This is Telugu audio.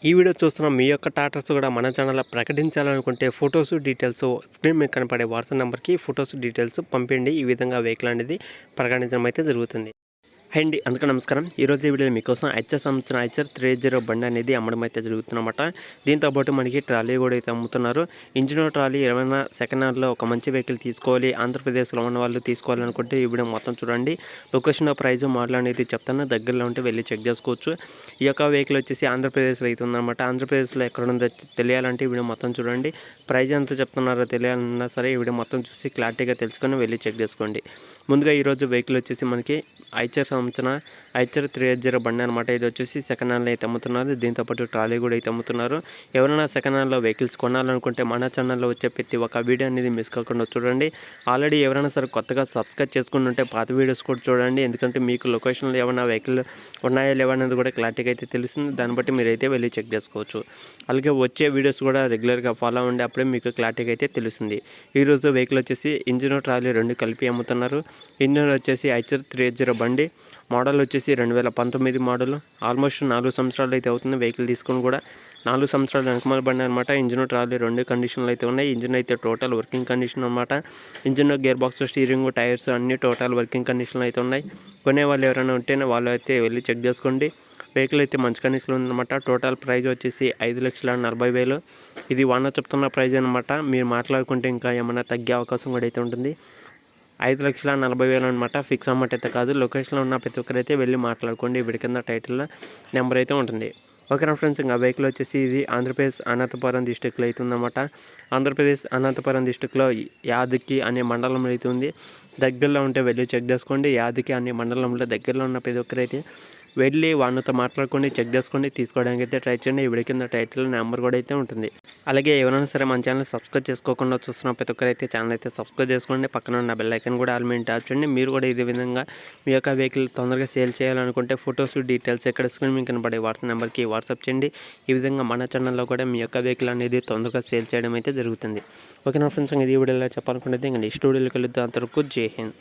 ఈ వీడియో చూస్తున్న మీ యొక్క టాటాస్ కూడా మన ఛానల్లో ప్రకటించాలనుకుంటే ఫొటోస్ డీటెయిల్స్ స్క్రీన్ మీద కనపడే వాట్సాప్ నెంబర్కి ఫొటోస్ డీటెయిల్స్ పంపిండి. ఈ విధంగా వెహికల్ అనేది ప్రకటించడం అయితే జరుగుతుంది. హై అండి, అందుకే నమస్కారం. ఈరోజు ఈ వీడియో మీకోసం ఐచర్ సంబంధించిన ఐచర్ 30 బండి అనేది అమ్మడం అయితే జరుగుతుందన్నమాట. దీంతోపాటు మనకి ట్రాలీ కూడా అయితే అమ్ముతున్నారు. ఇంజిన్ ట్రాలీ ఏమైనా సెకండ్ హ్యాండ్లో ఒక మంచి వెహికల్ తీసుకోవాలి, ఆంధ్రప్రదేశ్లో ఉన్న వాళ్ళు తీసుకోవాలనుకుంటే ఈ వీడియో మొత్తం చూడండి. లొకేషన్ ప్రైస్ మోడల్ అనేది చెప్తాను, దగ్గరలో ఉంటే వెళ్ళి చెక్ చేసుకోవచ్చు. ఈ యొక్క వెహికల్ వచ్చేసి ఆంధ్రప్రదేశ్లో అయితే ఉందన్నమాట. ఆంధ్రప్రదేశ్లో ఎక్కడ ఉందో తెలియాలంటే ఈ వీడియో మొత్తం చూడండి. ప్రైస్ ఎంత చెప్తున్నారో తెలియాలన్నా సరే ఈ వీడియో మొత్తం చూసి క్లారిటీగా తెలుసుకొని వెళ్ళి చెక్ చేసుకోండి. ముందుగా ఈరోజు వెహికల్ వచ్చేసి మనకి ఐచర్ సంబంధించిన ఐచర్ 30 బండి అనమాట. ఇది వచ్చేసి సెకండ్ హ్యాండ్లో అయితే అమ్ముతున్నారు. దీంతోపాటు ట్రాలీ కూడా అయితే అమ్ముతున్నారు. ఎవరైనా సెకండ్ హ్యాండ్లో వెహికల్స్ కొనాలనుకుంటే మన ఛానల్లో వచ్చే ప్రతి ఒక్క వీడియో అనేది మిస్ కాకుండా చూడండి. ఆల్రెడీ ఎవరైనా సరే కొత్తగా సబ్స్క్రైబ్ చేసుకుంటుంటే పాత వీడియోస్ కూడా చూడండి. ఎందుకంటే మీకు లొకేషన్లో ఏమైనా వెహికల్ ఉన్నాయా లేవా అనేది కూడా క్లారిటీగా అయితే తెలుస్తుంది. దాన్ని బట్టి మీరైతే వెళ్ళి చెక్ చేసుకోవచ్చు. అలాగే వచ్చే వీడియోస్ కూడా రెగ్యులర్గా ఫాలో అవ్వండి, అప్పుడే మీకు క్లారిటీగా అయితే తెలుస్తుంది. ఈరోజు వెహికల్ వచ్చేసి ఇంజిన్ ట్రాలీ రెండు కలిపి అమ్ముతున్నారు. ఇంజిన్ వచ్చేసి ఐచర్ 30 బండి, మోడల్ వచ్చేసి 2019 మోడల్. ఆల్మోస్ట్ 4 సంవత్సరాలు అయితే అవుతుంది వెహికల్ తీసుకుని కూడా. 4 సంవత్సరాలు వెనకమాల బండి అనమాట. ఇంజిన్ ట్రాలీ రెండు కండిషన్లు అయితే ఉన్నాయి. ఇంజిన్ అయితే టోటల్ వర్కింగ్ కండిషన్ అనమాట. Engine gear box, steering, tyres అన్ని టోటల్ వర్కింగ్ కండిషన్లు అయితే ఉన్నాయి. కొనే వాళ్ళు ఎవరైనా ఉంటేనే వాళ్ళు అయితే వెళ్ళి చెక్ చేసుకోండి. వెహికల్ అయితే మంచి కండిషన్లో ఉందన్నమాట. టోటల్ ప్రైస్ వచ్చేసి 5,40,000. ఇది ఓనర్ చెప్తున్న ప్రైస్ అనమాట. మీరు మాట్లాడుకుంటే ఇంకా ఏమైనా తగ్గే అవకాశం కూడా అయితే ఉంటుంది. 5,40,000 అనమాట. ఫిక్స్ అమౌంట్ అయితే కాదు. లొకేషన్లో ఉన్న ప్రతి ఒక్కరైతే వెళ్ళి మాట్లాడుకోండి. వీడి కింద టైటిల్లో నెంబర్ అయితే ఉంటుంది. ఓకేనా ఫ్రెండ్స్, ఇంకా వెహికల్ వచ్చేసి ఇది ఆంధ్రప్రదేశ్ అనంతపురం డిస్టిక్లో అయితే ఉందన్నమాట. ఆంధ్రప్రదేశ్ అనంతపురం డిస్టిక్లో యాదకి అనే మండలంలో అయితే ఉంది. దగ్గరలో ఉంటే వెళ్ళి చెక్ చేసుకోండి. యాదకి అనే మండలంలో దగ్గరలో ఉన్న ప్రతి ఒక్కరైతే వెళ్ళి వాళ్ళతో మాట్లాడుకొని చెక్ చేసుకోండి. తీసుకోవడానికి అయితే ట్రై చేయండి. ఈ వీడియో కింద టైటిల్ నెంబర్ కూడా అయితే ఉంటుంది. అలాగే ఎవరైనా సరే మన ఛానల్ సబ్స్క్రైబ్ చేసుకోకుండా చూస్తున్న ప్రతి ఒక్కరైతే ఛానల్ అయితే సబ్స్క్రైబ్ చేసుకోండి. పక్కన ఉన్న బెల్ ఐకాన్ కూడా ఆల్ మీద ట్యాప్ చేయండి. మీరు కూడా ఇదే విధంగా మీ యొక్క వెహికల్ తొందరగా సేల్ చేయాలనుకుంటే ఫొటోస్ డీటెయిల్స్ ఎక్కడ స్క్రీన్ మీద కనబడే వాట్సాప్ నెంబర్కి వాట్సాప్ చేయండి. ఈ విధంగా మన ఛానల్లో కూడా మీ యొక్క వెహికల్ అనేది తొందరగా సేల్ చేయడం అయితే జరుగుతుంది. ఓకేనా ఫ్రెండ్స్, ఇది ఈ వీడియోలో చెప్పాలనుకుంటే ఇంకా నెక్స్ట్ వీడియోకి వెళ్తే అంతవరకు జై హింద్.